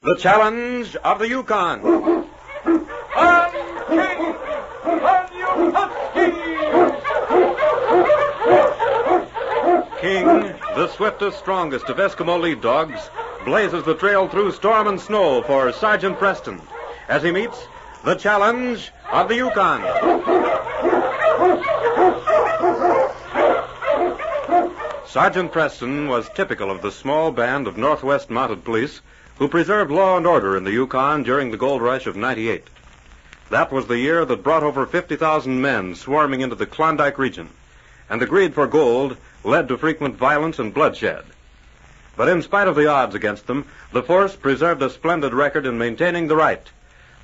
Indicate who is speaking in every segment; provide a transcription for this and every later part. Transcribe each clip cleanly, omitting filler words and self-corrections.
Speaker 1: The challenge of the Yukon.
Speaker 2: I'm King, and you huskies!
Speaker 1: King, the swiftest, strongest of Eskimo lead dogs, blazes the trail through storm and snow for Sergeant Preston as he meets the challenge of the Yukon. Sergeant Preston was typical of the small band of Northwest Mounted Police who preserved law and order in the Yukon during the gold rush of '98. That was the year that brought over 50,000 men swarming into the Klondike region, and the greed for gold led to frequent violence and bloodshed. But in spite of the odds against them, the force preserved a splendid record in maintaining the right.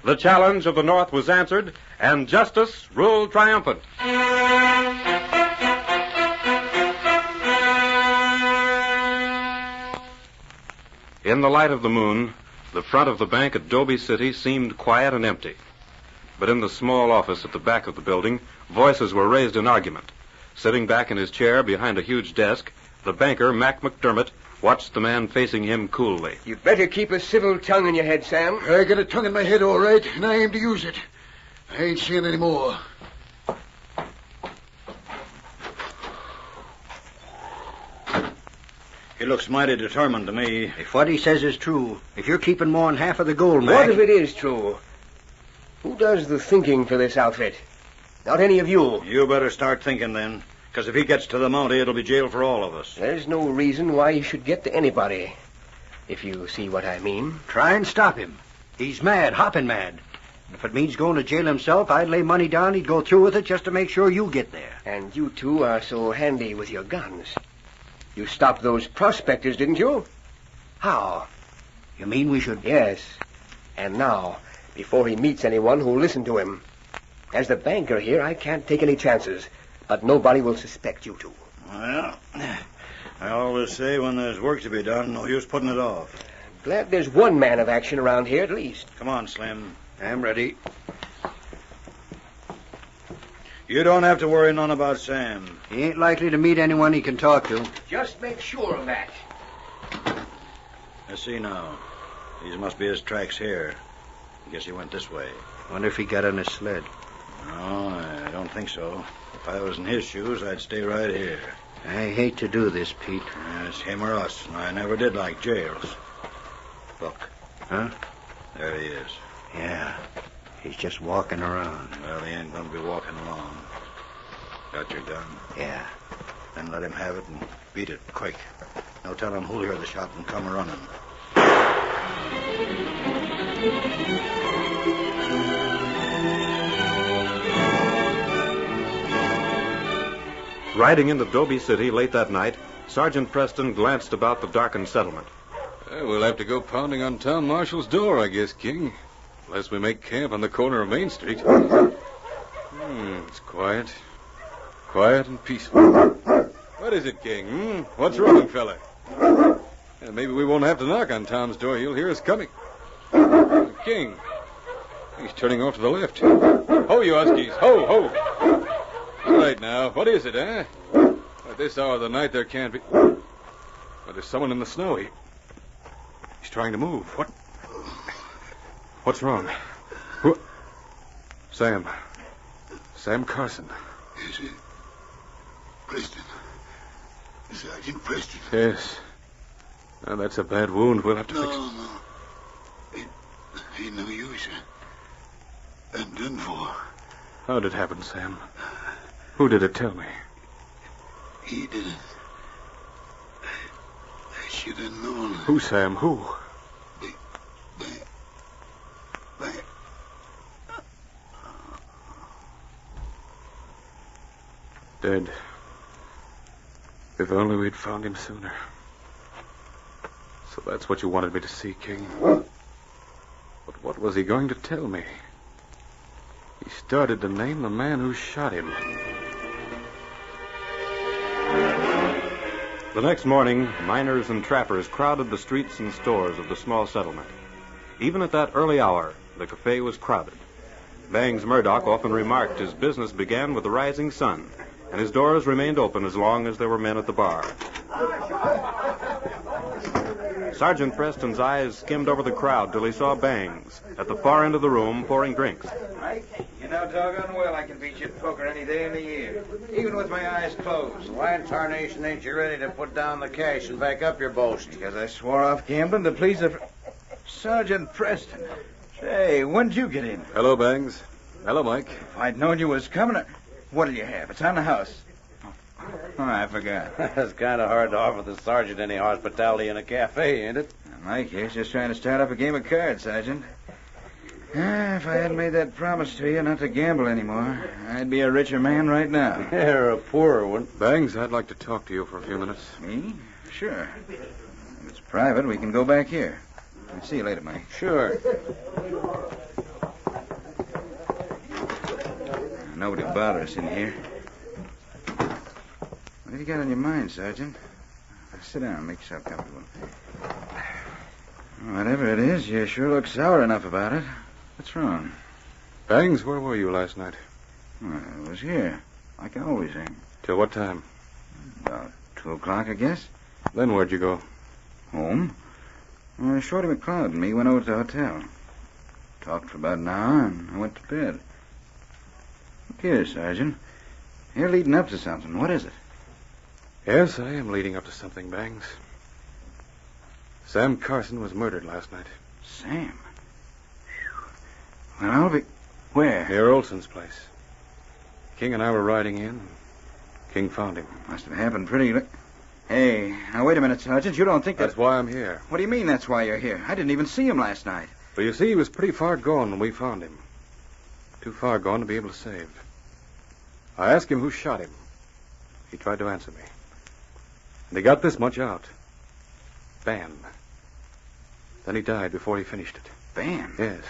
Speaker 1: The challenge of the North was answered, and justice ruled triumphant. In the light of the moon, the front of the bank at Dobie City seemed quiet and empty. But in the small office at the back of the building, voices were raised in argument. Sitting back in his chair behind a huge desk, the banker, Mac McDermott, watched the man facing him coolly.
Speaker 3: You better keep a civil tongue in your head, Sam.
Speaker 4: I got a tongue in my head, all right, and I aim to use it. I ain't seeing any more.
Speaker 5: He looks mighty determined to me.
Speaker 6: If what he says is true, if you're keeping more than half of the gold, Mac...
Speaker 3: What if it is true? Who does the thinking for this outfit? Not any of you.
Speaker 5: You better start thinking then, because if he gets to the Mountie, it'll be jail for all of us.
Speaker 3: There's no reason why he should get to anybody, if you see what I mean.
Speaker 6: Try and stop him. He's mad, hopping mad. If it means going to jail himself, I'd lay money down he'd go through with it just to make sure you get there.
Speaker 3: And you two are so handy with your guns. You stopped those prospectors, didn't you?
Speaker 6: How? You mean we should...
Speaker 3: Yes. And now, before he meets anyone who'll listen to him. As the banker here, I can't take any chances, but nobody will suspect you two.
Speaker 5: Well, I always say when there's work to be done, no use putting it off.
Speaker 3: Glad there's one man of action around here at least.
Speaker 5: Come on, Slim.
Speaker 6: I'm ready.
Speaker 5: You don't have to worry none about Sam.
Speaker 6: He ain't likely to meet anyone he can talk to.
Speaker 3: Just make sure of that.
Speaker 5: I see now. These must be his tracks here. I guess he went this way.
Speaker 6: Wonder if he got on his sled.
Speaker 5: No, I don't think so. If I was in his shoes, I'd stay right here.
Speaker 6: I hate to do this, Pete.
Speaker 5: It's him or us, and I never did like jails. Look.
Speaker 6: Huh?
Speaker 5: There he is.
Speaker 6: Yeah. He's just walking around.
Speaker 5: Well, he ain't going to be walking long. Got your gun?
Speaker 6: Yeah.
Speaker 5: Then let him have it and beat it quick. Now tell him who'll hear the shot and come running.
Speaker 1: Riding into Dobie City late that night, Sergeant Preston glanced about the darkened settlement.
Speaker 7: We'll have to go pounding on Town Marshal's door, I guess, King. Unless we make camp on the corner of Main Street. It's quiet. Quiet and peaceful. What is it, King? What's wrong, fella? Maybe we won't have to knock on Tom's door. He'll hear us coming. King. He's turning off to the left. Ho, you huskies. Ho, ho. All right now. What is it, eh? At this hour of the night, there can't be... Well, there's someone in the snow. He's trying to move. What? What's wrong? Who? Sam. Sam Carson.
Speaker 4: Is it Preston? Sergeant Preston?
Speaker 7: Yes. Now, that's a bad wound. We'll have to fix it.
Speaker 4: No. Ain't no use. I'm done for.
Speaker 7: How did it happen, Sam? Who did it tell me?
Speaker 4: He did it. I should have known.
Speaker 7: Who, Sam? Who? Dead. If only we'd found him sooner. So that's what you wanted me to see, King. But what was he going to tell me? He started to name the man who shot him.
Speaker 1: The next morning, miners and trappers crowded the streets and stores of the small settlement. Even at that early hour, the cafe was crowded. Bangs Murdoch often remarked his business began with the rising sun, and his doors remained open as long as there were men at the bar. Sergeant Preston's eyes skimmed over the crowd till he saw Bangs at the far end of the room pouring drinks.
Speaker 8: Mike, you know doggone well I can beat you at poker any day in the year, even with my eyes closed.
Speaker 5: Why in tarnation ain't you ready to put down the cash and back up your boast?
Speaker 8: Because I swore off gambling to please the... Sergeant Preston. Say, when did you get in?
Speaker 7: Hello, Bangs. Hello, Mike.
Speaker 8: If I'd known you was coming... What'll you have? It's on the house. Oh, I forgot.
Speaker 5: It's kind of hard to offer the sergeant any hospitality in a cafe, ain't it?
Speaker 8: Mike here's just trying to start up a game of cards, Sergeant. If I hadn't made that promise to you not to gamble anymore, I'd be a richer man right now.
Speaker 5: You're a poorer one.
Speaker 7: Bangs, I'd like to talk to you for a few minutes.
Speaker 8: Me? Sure. If it's private, we can go back here. I'll see you later, Mike.
Speaker 5: Sure.
Speaker 8: Nobody will bother us in here. What have you got on your mind, Sergeant? Sit down. Make yourself comfortable. Whatever it is, you sure look sour enough about it. What's wrong?
Speaker 7: Bangs, where were you last night?
Speaker 8: Well, I was here, like I always am.
Speaker 7: Till what time?
Speaker 8: About 2 o'clock, I guess.
Speaker 7: Then where'd you go?
Speaker 8: Home. Shorty McLeod and me went over to the hotel. Talked for about an hour, and I went to bed. Look here, Sergeant. You're leading up to something. What is it?
Speaker 7: Yes, I am leading up to something, Bangs. Sam Carson was murdered last night.
Speaker 8: Sam? Well, I'll be... Where?
Speaker 7: Near Olson's place. King and I were riding in. King found him.
Speaker 8: Must have happened pretty... Hey, now wait a minute, Sergeant. You don't think
Speaker 7: That's why I'm here.
Speaker 8: What do you mean that's why you're here? I didn't even see him last night.
Speaker 7: Well, you see, he was pretty far gone when we found him. Too far gone to be able to save. I asked him who shot him. He tried to answer me. And he got this much out. Ban. Then he died before he finished it.
Speaker 8: Ban?
Speaker 7: Yes.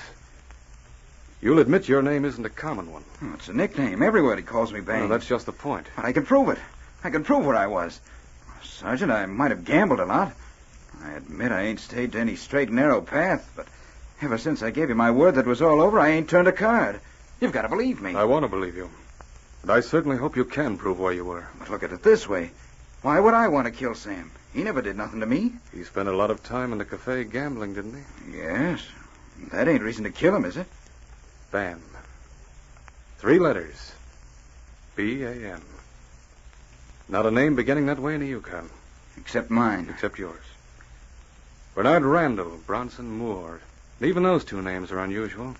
Speaker 7: You'll admit your name isn't a common one.
Speaker 8: Oh, it's a nickname. Everybody calls me Ban.
Speaker 7: Well, that's just the point.
Speaker 8: But I can prove it. I can prove where I was. Sergeant, I might have gambled a lot. I admit I ain't stayed to any straight and narrow path, but ever since I gave you my word that it was all over, I ain't turned a card. You've got to believe me.
Speaker 7: I want to believe you. And I certainly hope you can prove where you were.
Speaker 8: But look at it this way. Why would I want to kill Sam? He never did nothing to me.
Speaker 7: He spent a lot of time in the cafe gambling, didn't he?
Speaker 8: Yes. That ain't reason to kill him, is it?
Speaker 7: Ban. 3 letters. B-A-N. Not a name beginning that way in the Yukon.
Speaker 8: Except mine.
Speaker 7: Except yours. Bernard Randall, Bronson Moore. Even those 2 names are unusual.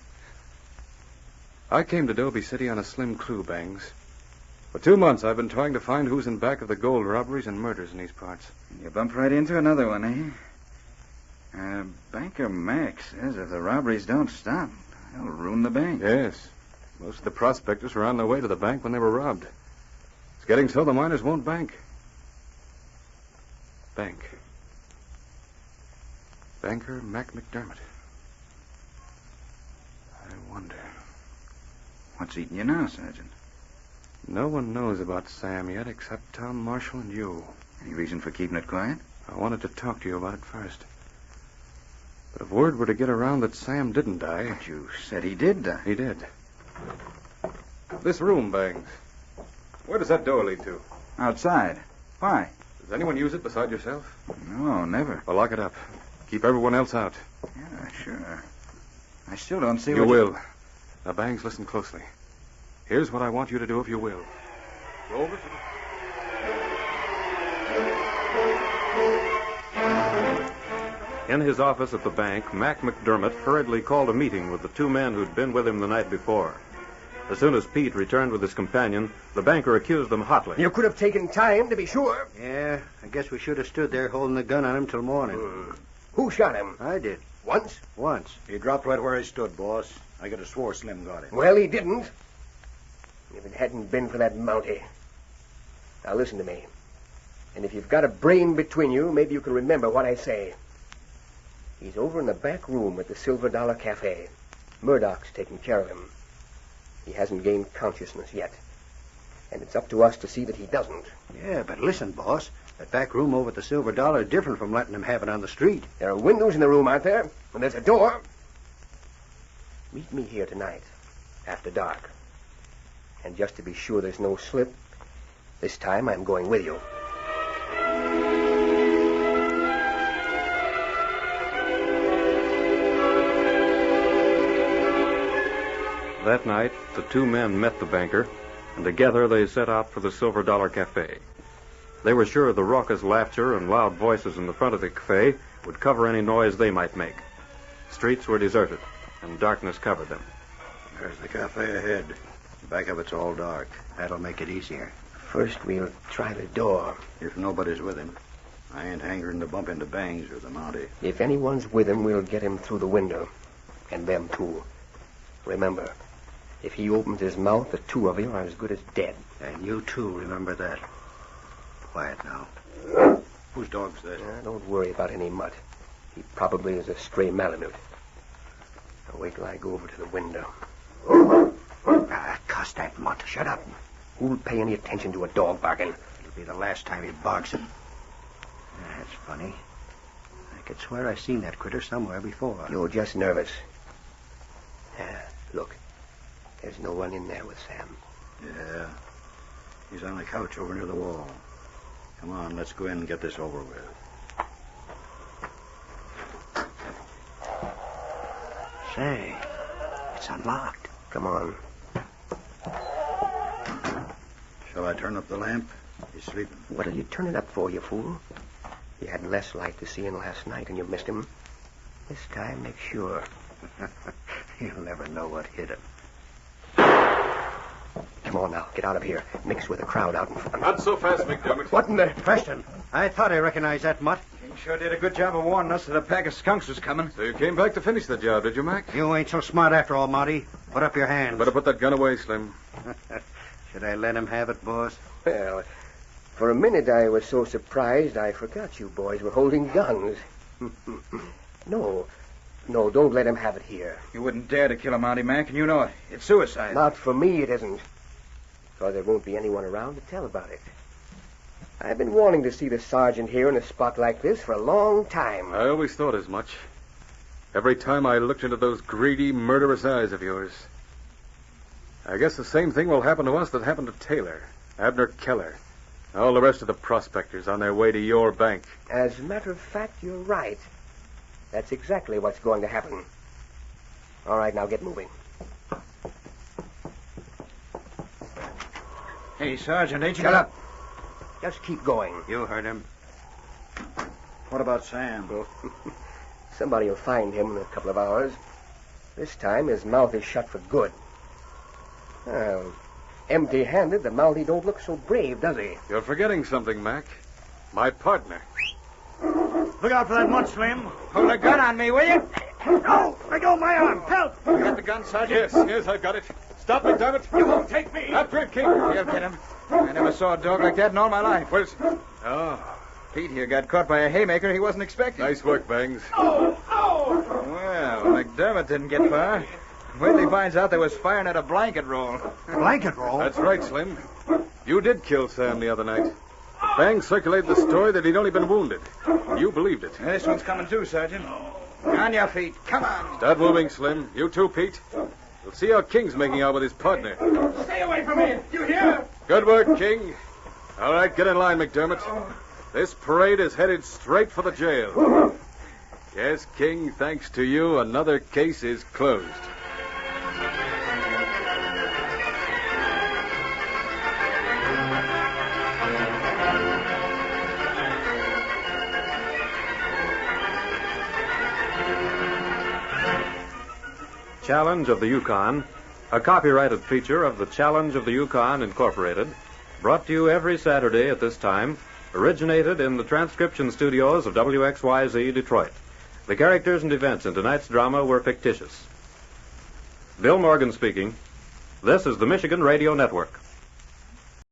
Speaker 7: I came to Dobie City on a slim clue, Bangs. For 2 months, I've been trying to find who's in back of the gold robberies and murders in these parts.
Speaker 8: You bump right into another one, eh? Banker Mac says if the robberies don't stop, they'll ruin the bank.
Speaker 7: Yes. Most of the prospectors were on their way to the bank when they were robbed. It's getting so the miners won't bank. Banker Mac McDermott. I wonder.
Speaker 8: What's eating you now, Sergeant?
Speaker 7: No one knows about Sam yet except Tom Marshall and you.
Speaker 8: Any reason for keeping it quiet?
Speaker 7: I wanted to talk to you about it first. But if word were to get around that Sam didn't die...
Speaker 8: But you said he did die.
Speaker 7: He did. This room, Bangs. Where does that door lead to?
Speaker 8: Outside. Why?
Speaker 7: Does anyone use it beside yourself?
Speaker 8: No, never.
Speaker 7: Well, lock it up. Keep everyone else out.
Speaker 8: Yeah, sure. I still don't see
Speaker 7: You
Speaker 8: what
Speaker 7: will. Now, Bangs, listen closely. Here's what I want you to do if you will. Go over to the...
Speaker 1: In his office at the bank, Mac McDermott hurriedly called a meeting with the 2 men who'd been with him the night before. As soon as Pete returned with his companion, the banker accused them hotly.
Speaker 3: You could have taken time, to be sure.
Speaker 6: Yeah, I guess we should have stood there holding the gun on him till morning.
Speaker 3: Who shot him?
Speaker 6: I did.
Speaker 3: Once?
Speaker 6: Once.
Speaker 5: He dropped right where he stood, boss. I could have swore Slim got him.
Speaker 3: Well, he didn't. If it hadn't been for that Mountie. Now, listen to me. And if you've got a brain between you, maybe you can remember what I say. He's over in the back room at the Silver Dollar Cafe. Murdoch's taking care of him. He hasn't gained consciousness yet. And it's up to us to see that he doesn't.
Speaker 6: Yeah, but listen, boss. That back room over at the Silver Dollar is different from letting him have it on the street.
Speaker 3: There are windows in the room, aren't there? And there's a door. Meet me here tonight, after dark. And just to be sure there's no slip, this time I'm going with you.
Speaker 1: That night, the two men met the banker, and together they set out for the Silver Dollar Cafe. They were sure the raucous laughter and loud voices in the front of the cafe would cover any noise they might make. Streets were deserted, and darkness covered them.
Speaker 5: There's the cafe ahead. Back of it's all dark.
Speaker 6: That'll make it easier.
Speaker 3: First, we'll try the door.
Speaker 5: If nobody's with him, I ain't hankering to bump into Bangs or the Mountie.
Speaker 3: If anyone's with him, we'll get him through the window. And them, too. Remember, if he opens his mouth, the two of you are as good as dead.
Speaker 6: And you, too, remember that. Quiet now.
Speaker 5: Whose dog's that?
Speaker 3: Don't worry about any mutt. He probably is a stray Malamute. Now wait till I go over to the window.
Speaker 6: Cuss that mutt. Shut up.
Speaker 3: Who'll pay any attention to a dog barking?
Speaker 6: It'll be the last time he barks it. That's funny. I could swear I seen that critter somewhere before.
Speaker 3: You're just nervous. Look. There's no one in there with Sam.
Speaker 5: Yeah. He's on the couch over near the wall. Come on, let's go in and get this over with.
Speaker 6: Say, it's unlocked.
Speaker 3: Come on.
Speaker 5: Shall I turn up the lamp? He's sleeping.
Speaker 3: What'll you turn it up for, you fool? You had less light to see in last night and you missed him. This time, make sure.
Speaker 6: You'll never know what hit him.
Speaker 3: Come on now, get out of here. Mix with the crowd out in front.
Speaker 7: Not so fast, McDermott.
Speaker 3: What in the...
Speaker 6: Preston, I thought I recognized that mutt.
Speaker 8: King sure did a good job of warning us that a pack of skunks was coming.
Speaker 7: So you came back to finish the job, did you, Mac?
Speaker 6: You ain't so smart after all, Monty. Put up your hands.
Speaker 7: Better put that gun away, Slim.
Speaker 6: Should I let him have it, boss?
Speaker 3: Well, for a minute I was so surprised I forgot you boys were holding guns. No, don't let him have it here.
Speaker 8: You wouldn't dare to kill a Mountie, Mac, and you know it. It's suicide.
Speaker 3: Not for me, it isn't. Because there won't be anyone around to tell about it. I've been wanting to see the sergeant here in a spot like this for a long time.
Speaker 7: I always thought as much. Every time I looked into those greedy, murderous eyes of yours. I guess the same thing will happen to us that happened to Taylor, Abner Keller, and all the rest of the prospectors on their way to your bank.
Speaker 3: As a matter of fact, you're right. That's exactly what's going to happen. All right, now get moving.
Speaker 8: Hey, Sergeant, ain't you...
Speaker 3: Shut up. Just keep going.
Speaker 6: You heard him.
Speaker 5: What about Sam?
Speaker 3: Somebody will find him in a couple of hours. This time his mouth is shut for good. Well, empty-handed, the Mountie don't look so brave, does he?
Speaker 7: You're forgetting something, Mac. My partner.
Speaker 6: Look out for that mutt, Slim.
Speaker 8: Hold a gun on me, will you?
Speaker 6: No! Let go of my arm. Help!
Speaker 8: You got the gun, Sergeant?
Speaker 7: Yes, I've got it. Stop, McDermott.
Speaker 8: You won't take me.
Speaker 7: After it, King.
Speaker 8: You'll get him. I never saw a dog like that in all my life.
Speaker 7: Where's... Oh,
Speaker 8: Pete here got caught by a haymaker he wasn't expecting.
Speaker 7: nice work, Bangs.
Speaker 8: Well, McDermott didn't get far. Wait till he finds out there was firing at a blanket roll.
Speaker 6: Blanket roll?
Speaker 7: That's right, Slim. You did kill Sam the other night. Bangs circulated the story that he'd only been wounded. You believed it.
Speaker 8: This one's coming too, Sergeant. On your feet. Come on.
Speaker 7: Start moving, Slim. You too, Pete. We'll see how King's making out with his partner.
Speaker 2: Stay away from me. You hear?
Speaker 7: Good work, King. All right, get in line, McDermott. This parade is headed straight for the jail. Yes, King, thanks to you, another case is closed. Challenge of the Yukon, a copyrighted feature of the Challenge of the Yukon, Incorporated, brought to you every Saturday at this time, originated in the transcription studios of WXYZ Detroit. The characters and events in tonight's drama were fictitious. Bill Morgan speaking. This is the Michigan Radio Network.